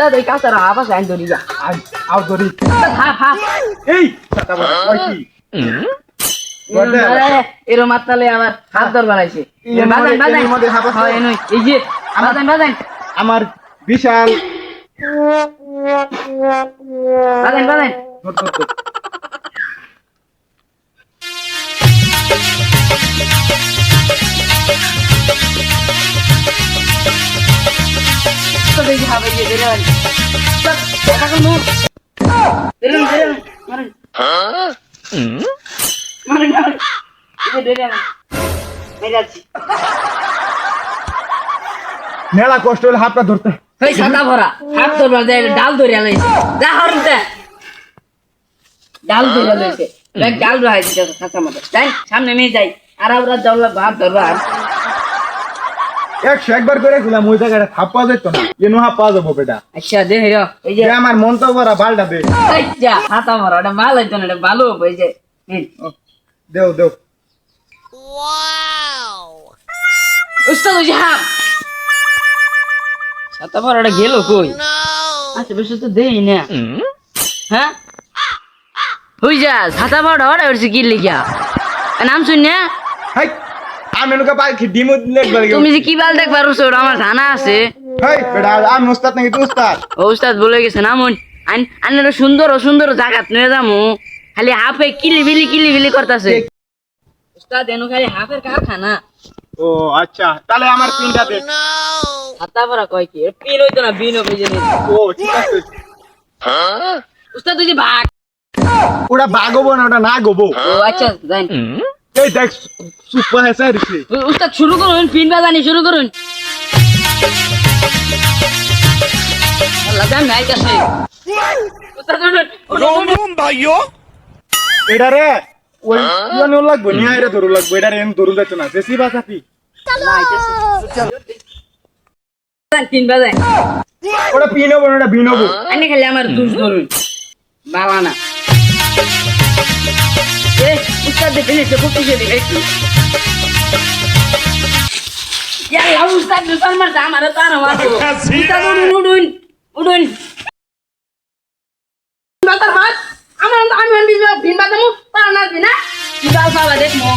উস্তাদ ওই কাঁচার হাফ আছে আইন ধরি যা আউ ধরি হাফ হাফ এই ছাতা বড় কই কি এরম মাতালে আমার হাত ধর বানাইছে এর মধ্যে হাফ আছে? হয় নই এই যে বাজান আমার বিশাল বাজান ধর, ধর, ধর। তো দেখি হবে যে বেরে বানি কথা কোন বেরে মারেন মারেন এই বেরে আমি যাচ্ছি মেলা কষ্ট হলে হাতটা ধরতে এই সাদা ভরা হাত ধরবা দে ডাল ধরে আলাইছে যা হরতে ডাল ধরে আলাইছে দেখ ডাল রহাই দিতে কাঁচা মতো যাই সামনে নিয়ে যাই আর আমরা যাওলা ভাত ধরবা 100 একবার করে গেলাম ওই জায়গাটা থাপ্পা যেত না এনো হাপ্পা যাবো বেটা আচ্ছা দে হেরো এই যে আমার মন তো ভরা বালটা দে এই যা হাতা ভরা ওটা ভালো হইতো না এটা ভালো এই যে দেও দেও উস্তাদ ওই যে হাত ছাতা ভরাটা গেল কই আচ্ছা বেশ তো দেই না হ্যাঁ হই যা ছাতা ভরা ওরা হচ্ছে কি লিখা নাম শুন না হাই আমি এনুকা পাখি ডিমু লেখবার তুমি যে কি বাল দেখ পারছো ওটা আমার জানা আছে হাই বেটা আমি উস্তাদ নাকি তুই উস্তাদ ও উস্তাদ বলে গেছে না মন আন্নের সুন্দর সুন্দর জায়গা নিয়ে যামু খালি হাফে কিলি করতেছে উস্তাদ এনু খালি হাফের কারখানা ও আচ্ছা তাহলে আমার পিনটা দে হাতা ভরা কয় কি পিন হইতো না বিন হবে যে ও ঠিক আছে উস্তাদ তুই যে ভাগ ওটা বাগবো না ওটা না গোবো ও আচ্ছা যাই এই দেখ সুপার হেসা রিছে উস্তাদ শুরু করুন পিন বাজানি শুরু করুন আল্লাহ জান নাই কাছে উস্তাদ উঠুন भाइयों এটা রে ওই ইয়ানো লাগবো নি আইরে ধরু লাগবো এটা রে এম ধরু যাচ্ছে না জেসি বাসাপি পিন বাজাই ওটা পিন হবো না ওটা বিন হবো আনি খালি আমার দুষ ধরুন বালানা এ উস্তাদ দে ফিনিশ খুব কিছু দিবে একটু ইয়া উস্তাদ দুসার মার যা আমারে তো আর মারবো উস্তাদ উডুন বাতার বাত আমি বিজয় ভিন বাতামু পারা না দিনা কি বাল পাবা দেখমু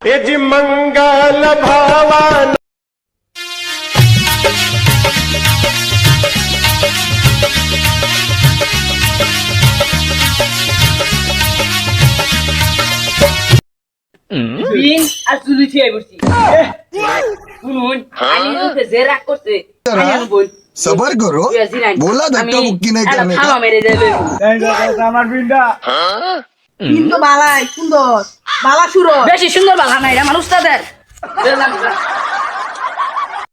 यजि मंगल भावन বিন আর চুলি ছিয়াই বসছি শুনুন আমি তো জেরা করতে আমি বল सबर करो बोला धक्का मुक्की नहीं करने का খাওয়া মেরে যাবে আমার বিনটা কিন্তু বালাই সুন্দর বালা সুর বেশি সুন্দর বালা নাই আমার উস্তাদের